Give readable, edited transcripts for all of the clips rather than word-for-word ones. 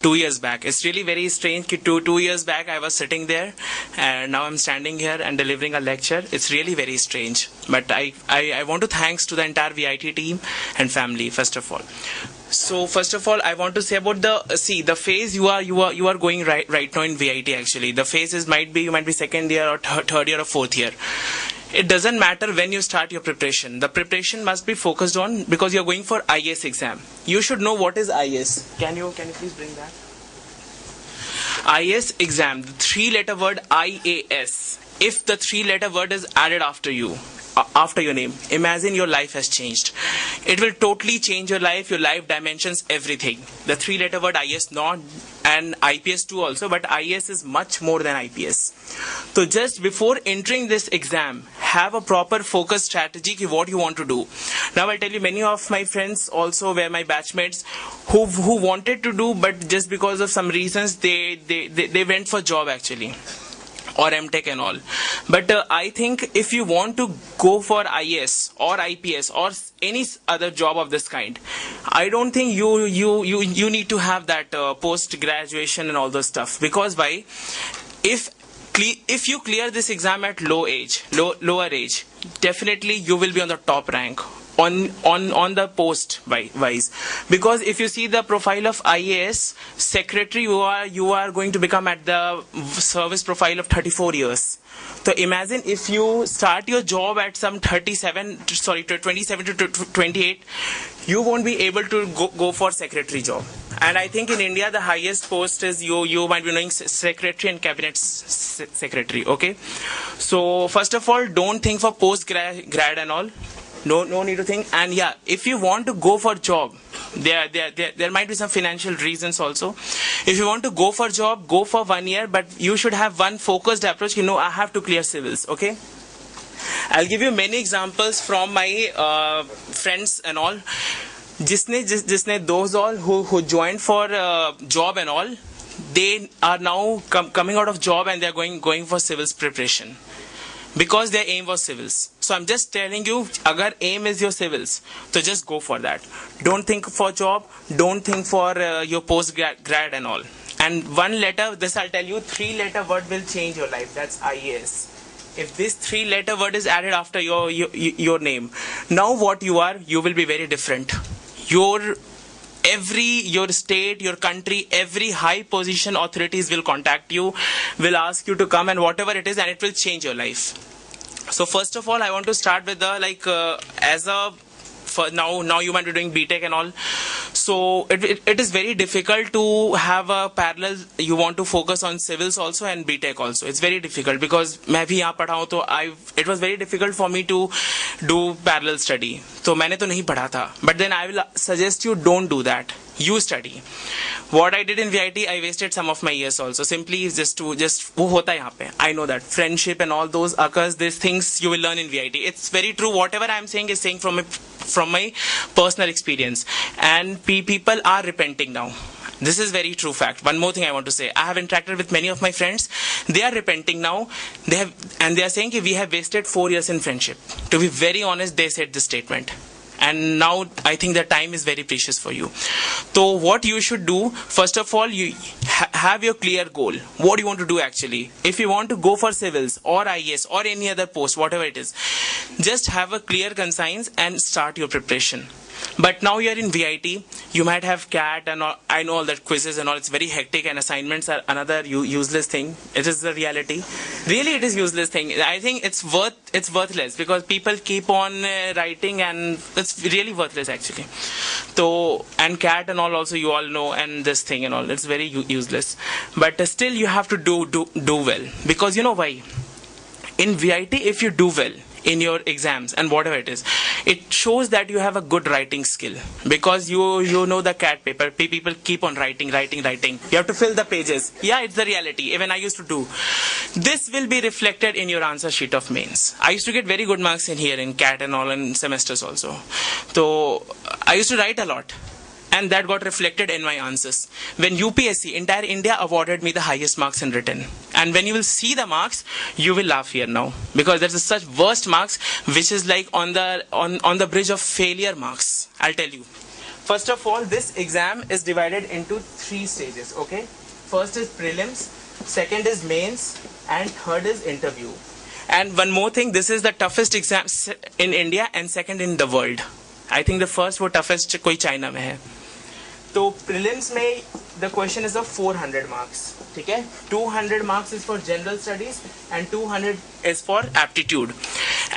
2 years back. It's really very strange. Two years back I was sitting there, and now I'm standing here and delivering a lecture. It's really very strange. But I want to thanks to the entire VIT team and family first of all. So first of all, I want to say about the phase you are going right now in VIT. Actually, the phases you might be second year or third year or fourth year. It doesn't matter when you start your preparation. The preparation must be focused on, because you're going for IAS exam. You should know what is IAS. Can you please bring that? IAS exam, the 3-letter word IAS. If the 3-letter word is added after your name, imagine your life has changed. It will totally change your life dimensions, everything. The 3-letter word IAS, not and IPS too also, but IAS is much more than IPS. So just before entering this exam, have a proper focus strategy ki what you want to do. Now I'll tell you, many of my friends also were my batchmates who wanted to do, but just because of some reasons they went for job actually, or MTech and all. But I think if you want to go for IAS or IPS or any other job of this kind, I don't think you need to have that post graduation and all those stuff. Because why? If you clear this exam at lower age, definitely you will be on the top rank on the post wise. Because if you see the profile of IAS secretary, you are going to become at the service profile of 34 years. So imagine if you start your job at some 27 to 28, you won't be able to go for secretary job. And I think in India the highest post is you might be knowing secretary and cabinet secretary. Okay, so first of all, don't think for post grad and all. No need to think. And yeah, if you want to go for job, there might be some financial reasons also. If you want to go for job, go for 1 year, but you should have one focused approach. I have to clear civils. Okay, I'll give you many examples from my friends and all. Those all who joined for job and all, they are now coming out of job and they're going for civils preparation, because their aim was civils. So I'm just telling you, agar aim is your civils, so just go for that. Don't think for job, don't think for your post grad and all. And one letter, this I'll tell you, 3-letter word will change your life. That's IAS. If this 3-letter word is added after your name, now what you are, you will be very different. Your state, your country, every high position authorities will contact you, will ask you to come and whatever it is, and it will change your life. So first of all, I want to start with the now you might be doing BTech and all. So it is very difficult to have a parallel. You want to focus on civils also and BTech also. It's very difficult because मैं भी यहाँ पढ़ा हूँ, तो it was very difficult for me to do parallel study. तो मैंने तो नहीं पढ़ा था. But then I will suggest you don't do that. You study. What I did in VIT, I wasted some of my years also. Simply just वो होता है यहाँ पे. I know that friendship and all those occurs. These things you will learn in VIT. It's very true. Whatever I am saying is saying from my personal experience, and people are repenting now. This is very true fact. One more thing I want to say. I have interacted with many of my friends. They are repenting now. They are saying that we have wasted 4 years in friendship. To be very honest, they said this statement. And now I think the time is very precious for you. So what you should do, first of all, you have your clear goal. What do you want to do actually? If you want to go for civils or IAS or any other post, whatever it is, just have a clear conscience and start your preparation. But now you are in VIT, you might have CAT and all, I know all that quizzes and all, it's very hectic, and assignments are another useless thing. It is the reality. Really, it is useless thing. I think it's worthless because people keep on writing, and it's really worthless actually. So, and CAT and all also you all know, and this thing and all, it's very useless. But still you have to do well, because you know why? In VIT, if you do well in your exams and whatever it is, it shows that you have a good writing skill, because you know the CAT paper, people keep on writing. You have to fill the pages. Yeah, it's the reality. Even I used to do. This will be reflected in your answer sheet of mains. I used to get very good marks in here in CAT and all, in semesters also. So I used to write a lot, and that got reflected in my answers. When UPSC, entire India awarded me the highest marks in written. And when you will see the marks, you will laugh here now. Because there's such worst marks, which is like on the bridge of failure marks. I'll tell you. First of all, this exam is divided into 3 stages, okay? First is prelims, second is mains, and third is interview. And one more thing, this is the toughest exam in India and second in the world. I think the first वो toughest कोई China में है. तो prelims में the question is of 400 marks, ठीक है? 200 marks is for general studies and 200 is for aptitude.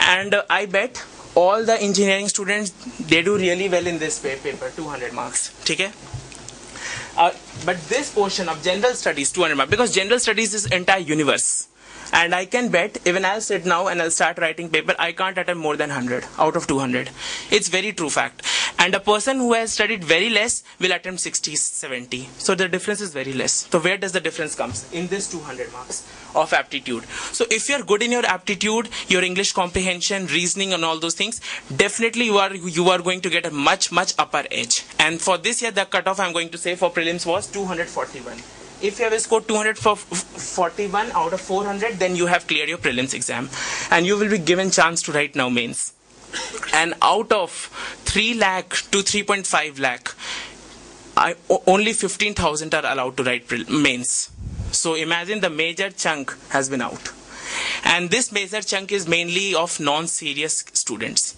And I bet all the engineering students, they do really well in this paper, 200 marks, ठीक है? But this portion of general studies, 200 marks, because general studies is entire universe. And I can bet, even I'll sit now and I'll start writing paper, I can't attempt more than 100 out of 200. It's very true fact. And a person who has studied very less will attempt 60, 70. So the difference is very less. So where does the difference comes? In this 200 marks of aptitude. So if you're good in your aptitude, your English comprehension, reasoning and all those things, definitely you are going to get a much upper edge. And for this year, the cutoff I'm going to say for prelims was 241. If you have scored 241 out of 400, then you have cleared your prelims exam. And you will be given chance to write now mains. And out of 3 lakh to 3.5 lakh, only 15,000 are allowed to write mains. So imagine the major chunk has been out. And this major chunk is mainly of non-serious students.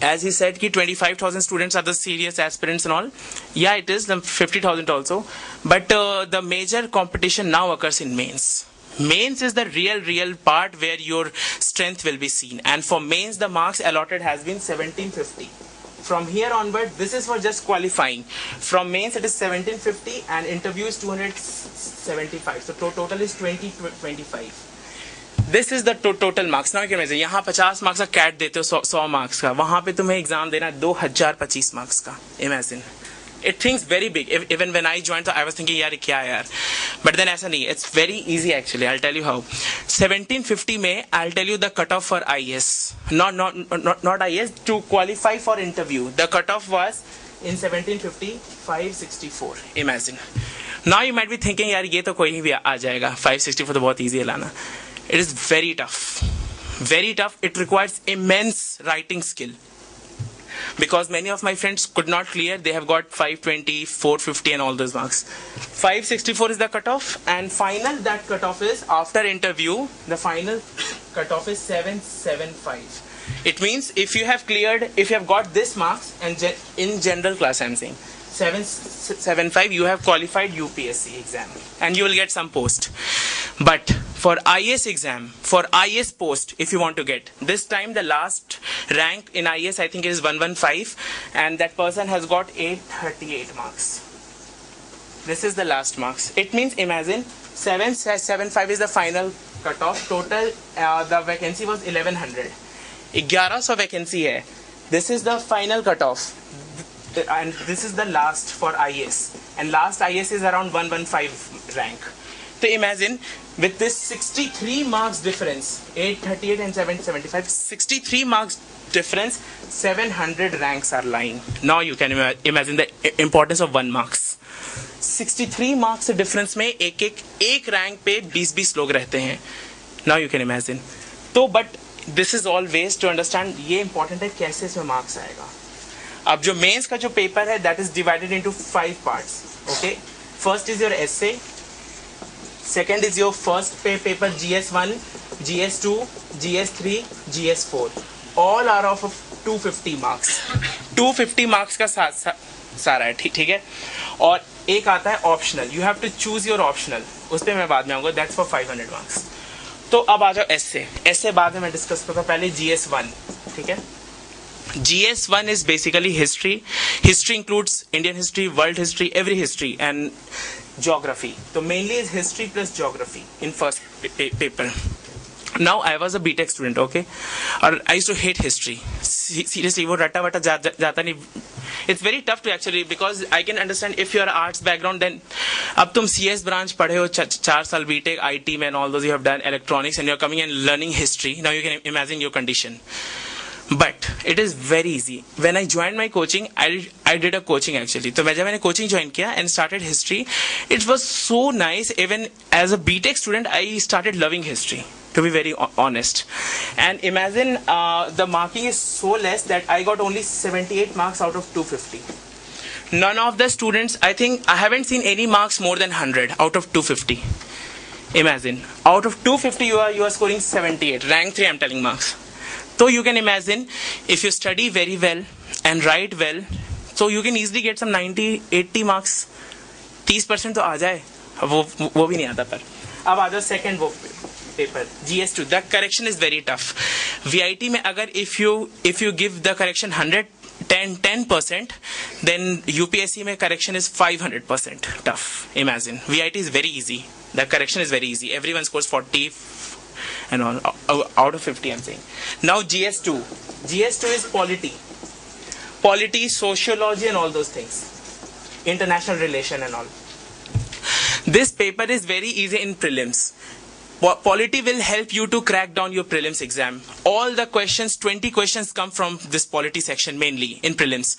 As he said, 25,000 students are the serious aspirants and all. Yeah, it is, the 50,000 also. But the major competition now occurs in mains. Mains is the real part where your strength will be seen. And for mains, the marks allotted has been 1750. From here onward, this is for just qualifying. From mains, it is 1750 and interview is 275. So total is 2025. This is the total marks. Now you can imagine, यहाँ 50 marks का CAT देते हो 100 marks का, वहाँ पे तुम्हें exam देना 2025 marks का. Imagine. It thinks very big. Even when I joined, I was thinking, यार क्या यार. But then ऐसा नहीं. It's very easy actually. I'll tell you how. 1750 में, I'll tell you the cutoff for IS. Not IS. To qualify for interview, the cutoff was in 1750 564. Imagine. Now you might be thinking, यार ये तो कोई भी आ जाएगा. 564 तो बहुत easy है लाना. It is very tough. Very tough. It requires immense writing skill. Because many of my friends could not clear. They have got 520, 450 and all those marks. 564 is the cutoff. And final that cutoff is, after interview, the final cutoff is 775. It means if you have cleared, if you have got this marks, and in general class I'm saying, 775, you have qualified UPSC exam. And you will get some post. But for IS exam, for IS post, if you want to get, this time the last rank in IS I think is 115 and that person has got 838 marks. This is the last marks. It means imagine 775 is the final cutoff. Total the vacancy was 1100. 1100 vacancy hai. This is the final cutoff. And this is the last for IS. And last IS is around 115 rank. So imagine with this 63 marks difference, 838 and 775, 63 marks difference, 700 ranks are lying. Now you can imagine the importance of 1 marks. 63 marks difference में एक rank पे 20 लोग रहते हैं. Now you can imagine. तो but this is all ways to understand. ये important है कैसे इसमें marks आएगा. अब जो mains का जो paper है, that is divided into 5 parts. Okay. First is your essay. Second is your first paper GS1, GS2, GS3, GS4. All are of 250 marks. 250 marks का सारा है, ठीक है. और एक आता है optional. You have to choose your optional. उस पे मैं बाद में आऊँगा. That's for 500 marks. तो अब आ जाओ essay. Essay बाद में मैं discuss करता हूँ. पहले GS1, ठीक है. GS1 is basically history. History includes Indian history, world history, every history, and geography. So mainly is history plus geography in first paper. Now I was a BTech student, okay, or I used to hate history. Seriously, वो रटा वटा जाता नहीं. It's very tough to actually, because I can understand if you are arts background, then अब तुम CS branch पढ़े हो 4 साल BTech IT में and all those you have done electronics and you are coming and learning history. Now you can imagine your condition. But it is very easy. When I joined my coaching, I did a coaching actually. So जब मैंने coaching join किया and started history, it was so nice. Even as a BTech student, I started loving history, to be very honest. And imagine the marking is so less that I got only 78 marks out of 250. None of the students, I think, I haven't seen any marks more than 100 out of 250. Imagine, out of 250 you are scoring 78, rank 3 I'm telling marks. So you can imagine, if you study very well and write well, so you can easily get some 90, 80 marks. 30% तो आ जाए, वो भी नहीं आता पर. अब आ जाओ second वो paper GS2. The correction is very tough. VIT में अगर if you give the correction 10%, then UPSC में correction is 500% tough. Imagine, VIT is very easy. The correction is very easy. Everyone scores 40 and all out of 50. I'm saying. Now GS2. GS2 is polity, sociology, and all those things. International relation and all. This paper is very easy in prelims. Polity will help you to crack down your prelims exam. All the questions, 20 questions come from this polity section mainly in prelims.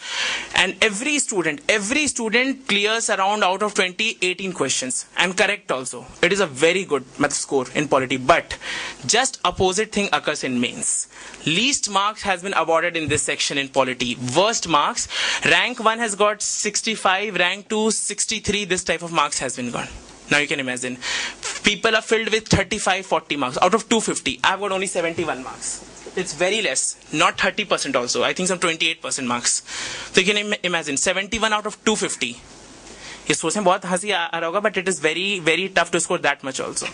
And every student clears around out of 20, 18 questions. And correct also. It is a very good score in polity. But just opposite thing occurs in mains. Least marks has been awarded in this section in polity. Worst marks. Rank 1 has got 65, rank 2 63. This type of marks has been gone. Now you can imagine, people are filled with 35, 40 marks out of 250. I've got only 71 marks. It's very less, not 30% also. I think some 28% marks. So you can imagine, 71 out of 250. ये सोचने बहुत हंसी आ रहा होगा, but it is very, very tough to score that much also.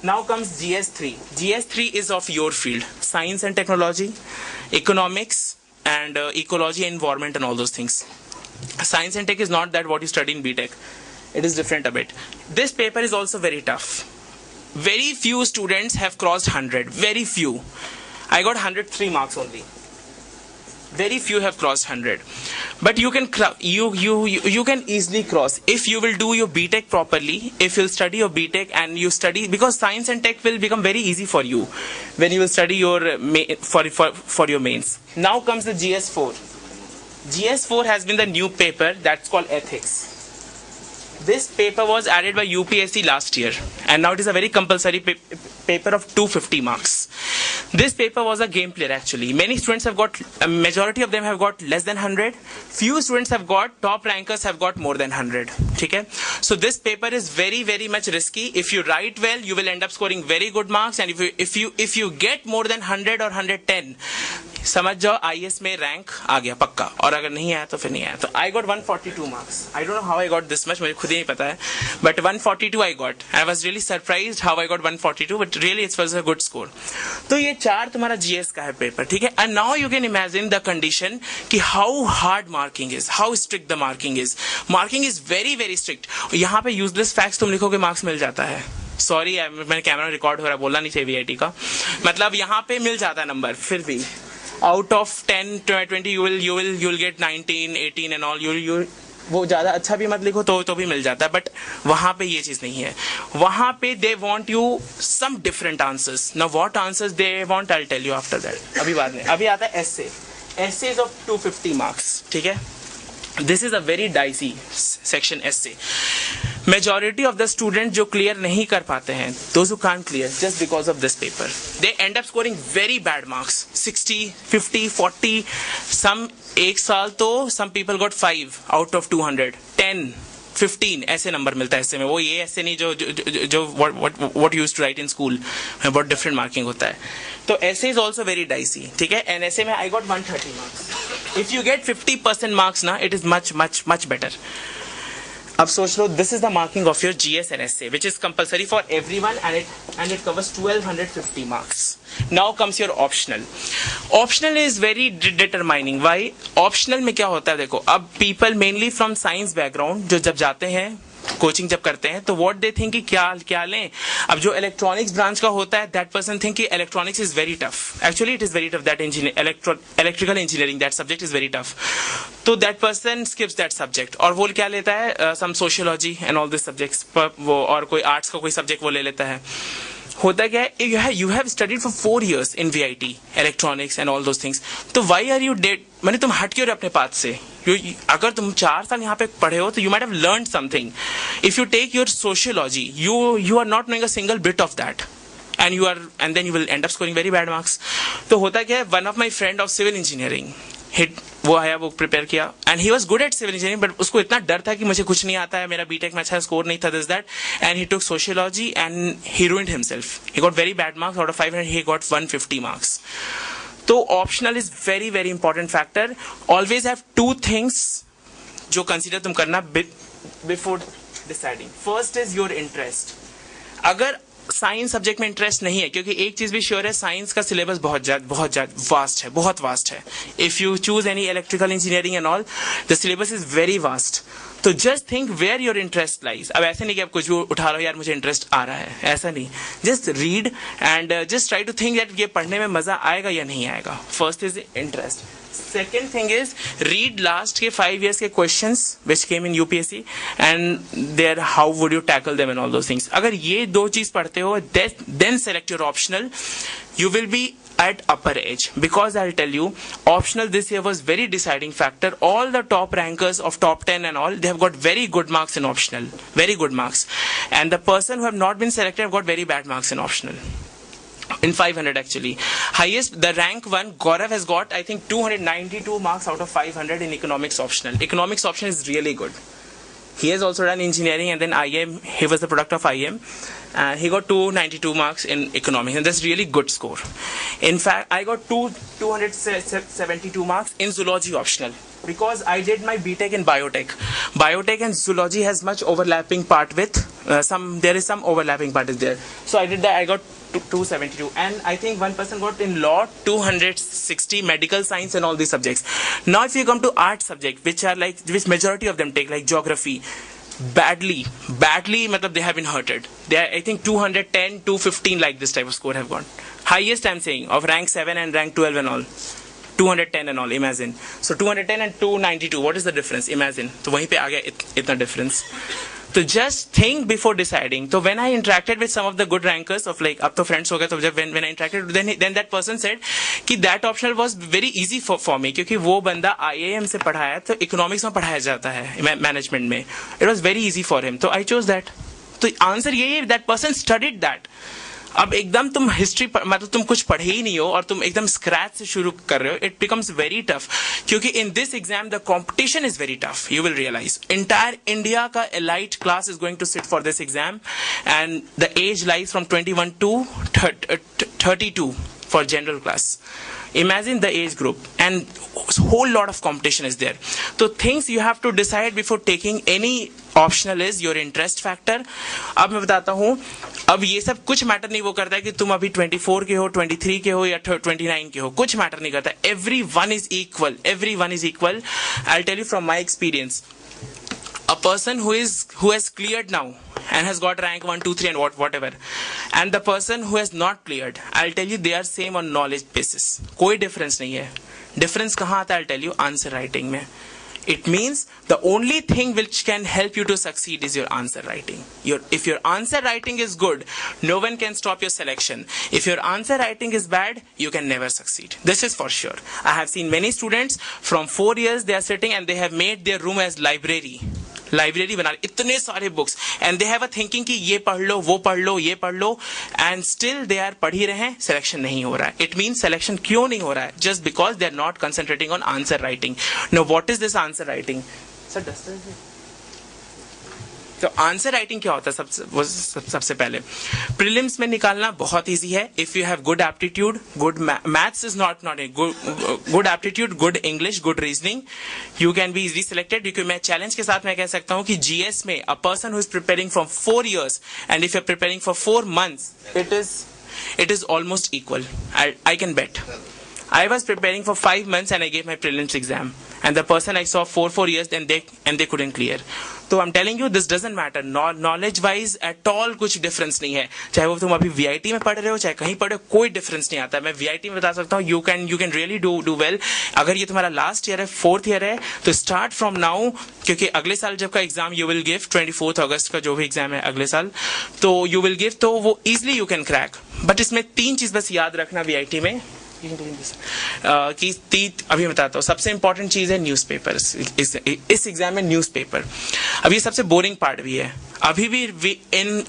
Now comes GS3. GS3 is of your field, science and technology, economics, and ecology, environment, and all those things. Science and tech is not that what you study in BTech. It is different a bit. This paper is also very tough. Very few students have crossed 100. Very few. I got 103 marks only. Very few have crossed 100. But you can easily cross if you will do your BTech properly. If you'll study your BTech and you study, because science and tech will become very easy for you when you will study your for your mains. Now comes the GS4. GS4 has been the new paper that's called ethics. This paper was added by UPSC last year, and now it is a very compulsory paper of 250 marks. This paper was a game player actually. Many students have got, a majority of them have got less than 100. Few students have got, top rankers have got more than 100. Okay? So this paper is very, very much risky. If you write well, you will end up scoring very good marks, and if you get more than 100 or 110, समझ जाओ IAS में rank आ गया पक्का, और अगर नहीं आया तो फिर नहीं आया. तो I got 142 marks. I don't know how I got this much, मुझे खुद ही नहीं पता है, but 142 I got. I was really surprised how I got 142, but really it was a good score. तो ये 4 तुम्हारा GS का है पेपर, ठीक है. And now you can imagine the condition कि how hard marking is, how strict the marking is. Marking is very, very strict. यहाँ पे useless facts तुम लिखोगे मार्क्स मिल जाता है. सॉरी, मैंने कैमरा रिकॉर्ड हो रहा है, बोलना नहीं चाहिए VIT का. मतलब यहाँ पे मिल जाता है नंबर, फिर भी out of 10 to 20 you'll get 19, 18 and all. वो ज्यादा अच्छा भी मत लिखो तो भी मिल जाता है. बट वहां पे ये चीज नहीं है. वहां पे they want you some different answers. Now what answers they want, I'll tell you after that. अभी बाद में. अभी आता है essay. Essays of 250 marks. ठीक है. This is a very dicey section, essay. Majority of the students जो clear नहीं कर पाते हैं, those who can't clear just because of this paper, they end up scoring very bad marks, 60, 50, 40. Some एक साल तो some people got 5 out of 200, 10, 15 ऐसे number मिलता है ऐसे में. वो ये ऐसे नहीं जो what you used to write in school, बहुत different marking होता है. तो essay is also very dicey, ठीक है. And essay में I got 130 marks. If you get 50% marks ना, it is much better. अब सोच लो, this is the marking of your GS and essay, which is compulsory for everyone, and it covers 1250 marks. Now comes your optional. Optional is very determining. Why? Optional में क्या होता है देखो, अब people mainly from science background जो जब जाते हैं कोचिंग जब करते हैं तो व्हाट दे थिंक कि क्या लें. अब जो इलेक्ट्रॉनिक्स ब्रांच का होता है, दैट पर्सन थिंक कि electronics is very tough. Actually it is very tough. That electrical engineering, that subject is very tough. तो that person skips that subject और वो क्या लेता है, some sociology and all this subjects, वो और कोई आर्ट्स का कोई सब्जेक्ट वो ले लेता है. होता क्या है, you have studied for 4 years in VIT, electronics and all those things. तो वाई आर यू डेड, मैंने तुम हट क्यों रहे अपने पाथ से. अगर तुम 4 साल यहाँ पे पढ़े हो तो you might have learned something. If you take your sociology, you are not knowing a single bit of that, and then you will end up scoring very bad marks. तो होता क्या है, one of my friend of civil engineering, वो आया, वो prepare किया, and he was good at civil engineering, but उसको इतना डर था कि मुझे कुछ नहीं आता है, मेरा बीटेक में अच्छा स्कोर नहीं था, this that, and he took sociology and he ruined himself. He got very bad marks. Out of 500 he got 150 marks. तो optional is very very important factor. Always have two things जो consider तुम करना before deciding. First is your interest. अगर science subject में interest नहीं है, क्योंकि एक चीज भी श्योर है, साइंस का सिलेबस बहुत वास्ट है, बहुत वास्ट है. If you choose any electrical engineering and all, the syllabus is very vast. तो just think where your interest lies. अब ऐसे नहीं कि आप कुछ भी उठा लो, यार मुझे इंटरेस्ट आ रहा है, ऐसा नहीं. Just read and just try to think that ये पढ़ने में मजा आएगा या नहीं आएगा. First is interest. Second thing is read last के 5 years के questions which came in UPSC and there how would you tackle them and all those things. अगर ये दो चीज पढ़ते हो, then select your optional. You will be at upper edge, because I'll tell you, optional this year was very deciding factor. All the top rankers of top 10 and all, they have got very good marks in optional, very good marks, and the person who have not been selected have got very bad marks in optional. In 500 actually. Highest, the rank one, Gaurav has got I think 292 marks out of 500 in economics optional. Economics optional is really good. He has also done engineering and then IM, he was the product of IM. He got 292 marks in economics and that's really good score. In fact, I got 272 marks in zoology optional because I did my BTech in biotech. Biotech and zoology has much overlapping part with there is some overlapping part is there. So I did that, I got 272, and I think one person got in law 260, medical science and all these subjects. Now if you come to art subject, which majority of them take, like geography, badly matlab they have been hurted. They are I think 210, 215 like this type of score have gone. Highest I'm saying of rank 7 and rank 12 and all, 210 and all, imagine. So 210 and 292, what is the difference? Imagine. तो वहीं पे आ गया इतना difference. तो just think before deciding. So when I interacted with some of the good rankers of like, अब तो friends हो गए, तो जब when I interacted then that person said कि that optional was very easy for me, क्योंकि वो बंदा IIM से पढ़ाया, तो economics में पढ़ाया जाता है management में. It was very easy for him. तो I chose that. तो आंसर यही है, that person studied that. अब एकदम तुम हिस्ट्री मतलब तुम कुछ पढ़े ही नहीं हो और तुम एकदम स्क्रैच से शुरू कर रहे हो, इट बिकम्स वेरी टफ, क्योंकि in this exam the competition is very tough. You will realise entire India का elite class is going to sit for this exam and the age lies from 21 to 32 for general class. Imagine the age group and whole lot of competition is there. So things you have to decide before taking any optional is your interest factor. अब मैं बताता हूँ, अब ये सब कुछ matter नहीं वो करता है कि तुम अभी 24 के हो, 23 के हो या 29 के हो, कुछ मैटर नहीं करता. Everyone is equal. Everyone is equal. I'll tell you from my experience. A person who has cleared now and has got rank 1, 2, 3 and whatever, and the person who has not cleared, I'll tell you they are same on knowledge basis. कोई difference नहीं है. Difference कहाँ आता है? I'll tell you, answer writing में. It means the only thing which can help you to succeed is your answer writing. If your answer writing is good, no one can stop your selection. If your answer writing is bad, you can never succeed. This is for sure. I have seen many students from 4 years they are sitting and they have made their room as library बना इतने सारे books and they have a thinking कि ये पढ़ लो, वो पढ़ लो, ये पढ़ लो, एंड स्टिल दे आर पढ़ ही रहे हैं, सिलेक्शन नहीं हो रहा है. इट मीन्स सिलेक्शन क्यों नहीं हो रहा है? Just because they are not concentrating on answer writing. No, what is this answer writing? Sir duster. तो आंसर राइटिंग क्या होता है? सबसे पहले प्रीलिम्स में निकालना बहुत इजी है. If you have good aptitude, good maths is not good aptitude, good English, good reasoning, you can be easily selected. क्योंकि मैं चैलेंज के साथ मैं कह सकता हूं कि जीएस में a person who is preparing from 4 years and if you are preparing for 4 months, it is almost equal. I can bet. I was preparing for 5 months and I gave my prelims exam. And the person I saw 4 years and they couldn't clear. So I'm telling you, this doesn't matter. Knowledge wise at all कुछ difference नहीं है. चाहे वो तुम अभी VIT में पढ़ रहे हो, चाहे कहीं पढ़ रहे हो, कोई difference नहीं आता. मैं VIT में बता सकता हूँ, you can really do well. अगर ये तुम्हारा last year है, 4th year है, तो start from now, क्योंकि अगले साल जब का एग्जाम you will give 24 अगस्त का जो भी एग्जाम है अगले साल, तो you will give, तो वो easily you can crack. But इसमें 3 चीज बस याद रखना VIT में कि अभी बताता हूँ. सबसे इंपॉर्टेंट चीज है न्यूज़पेपर. इस एग्जाम में न्यूज़पेपर, अब ये सबसे बोरिंग पार्ट भी है. अभी भी इन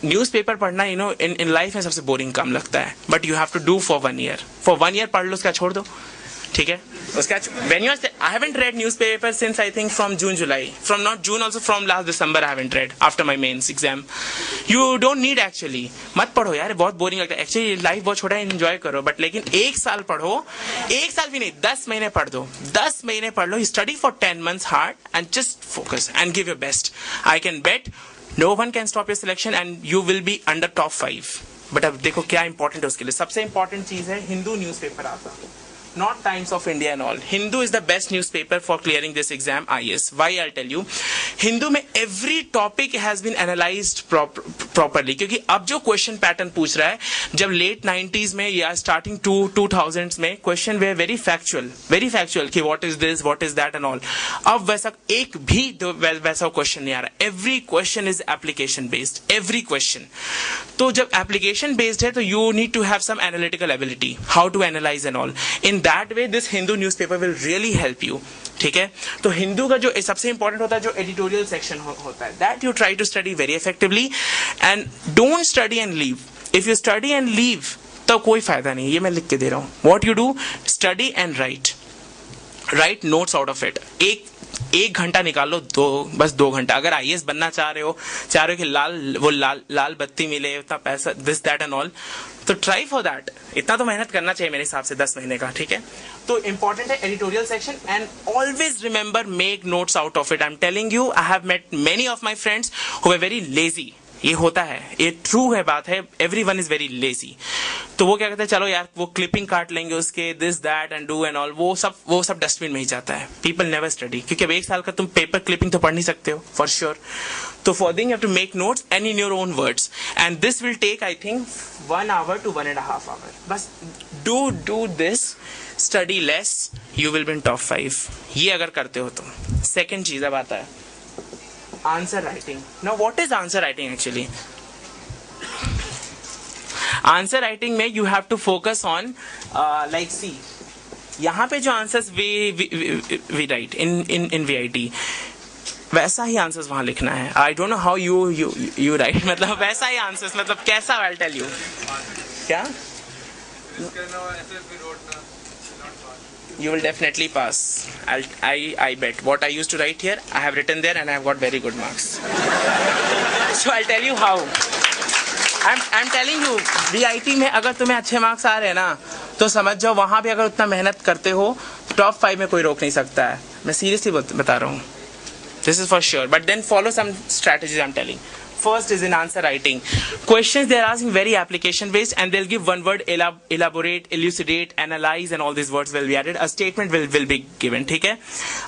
न्यूज़पेपर पढ़ना इन लाइफ में सबसे बोरिंग काम लगता है. But you have to do for 1 year. For 1 year पढ़ लो, उसका छोड़ दो. ठीक है. उसके बाद when you are, I haven't read newspaper since I think from June July, from not June also from last December I haven't read after my mains exam. You don't need actually. मत पढ़ो यार, बहुत boring लगता है. Actually life बहुत छोटा है, enjoy करो, बट लेकिन 1 साल पढ़ो. 1 साल भी नहीं, 10 महीने पढ़ दो. 10 महीने पढ़ लो. Study for 10 months hard and just focus and give your best. I can bet no one can stop your selection and you will be under top 5. But अब देखो क्या इंपॉर्टेंट है उसके लिए. सबसे इंपॉर्टेंट चीज है हिंदू न्यूज़पेपर आता है, not Times of India and all. Hindu is the best newspaper for clearing this exam IAS. Why? I'll tell you. Hindu में every topic has been analyzed properly. क्योंकि अब जो क्वेश्चन पैटर्न पूछ रहा है, जब लेट 90s में या स्टार्टिंग 2000s में क्वेश्चन वे वेरी फैक्चुअल कि what is this, what is that and all. अब वैसा एक भी वैसा क्वेश्चन नहीं आ रहा. Every question is application based, every question. तो जब एप्लीकेशन बेस्ड है तो you need to have some analytical ability, how to analyse and all. In that way this Hindu newspaper will really help you. ठीक है. तो हिंदू का जो सबसे इंपॉर्टेंट होता है जो एडिटोरियल सेक्शन होता है, that you try to study very effectively and don't study and leave. If you study and leave तो कोई फायदा नहीं. ये मैं लिख के दे रहा हूं. What you do, study and right notes out of it. एक घंटा निकालो, बस 2 घंटा. अगर आईएएस बनना चाह रहे हो कि लाल बत्ती मिले, उतना पैसा, दिस दैट एंड ऑल, तो ट्राई फॉर दैट. इतना तो मेहनत करना चाहिए मेरे हिसाब से 10 महीने का. ठीक है. तो इंपॉर्टेंट है editorial section and always remember make notes out of it. I am telling you, I have met many of my friends who are very lazy. ये होता है, ये ट्रू है, बात है. Everyone is very lazy. तो वो क्या कहते हैं, चलो यार वो क्लिपिंग काट लेंगे उसके, this that and do and all, वो सब डस्टबिन में ही जाता है. People never study. क्योंकि अब 1 साल का तुम पेपर क्लिपिंग तो पढ़ नहीं सकते हो फॉर श्योर. तो for thing you have to make notes and in your own words and this will take I think 1 hour to 1.5 hours. बस do this, study less, you will be in top 5. ये अगर करते हो तो. Second चीज अब आता है answer writing. Now what is answer writing actually? Answer writing में you have to focus on like see, यहाँ पे जो answers we write in VIT, वैसा ही आंसर्स वहां लिखना है. I don't know how you write, मतलब वैसा ही आंसर्स, मतलब कैसा, आई विल टेल यू. क्या? You will definitely pass. I bet. What I used to write here, I have written there and I have got very good marks. So I'll tell you how. I'm telling you, VIT में अगर तुम्हें अच्छे marks आ रहे हैं ना, तो समझ जाओ वहां भी अगर उतना मेहनत करते हो, top 5 में कोई रोक नहीं सकता है. मैं सीरियसली बता रहा हूँ. This is for sure. But then follow some strategies I'm telling. First is in answer writing. Questions they are asking very application based and they'll give one word, elaborate, elucidate, analyze and all these words will be added. A statement will be given. ठीक है.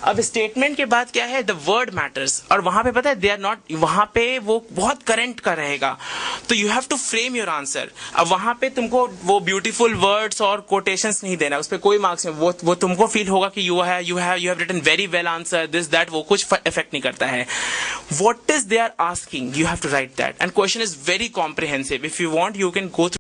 अब statement के बाद क्या है, the word matters. और वहां पे पता है they are not, वहां पे वो बहुत current का रहेगा. तो you have to frame your answer. अब वहां पे तुमको वो beautiful words और quotations नहीं देना, उस पर कोई marks नहीं. वो तुमको feel होगा कि you have written very well answer, this that, वो कुछ effect नहीं करता है. What is they are asking, you have to write that. And question is very comprehensive. If you want, you can go through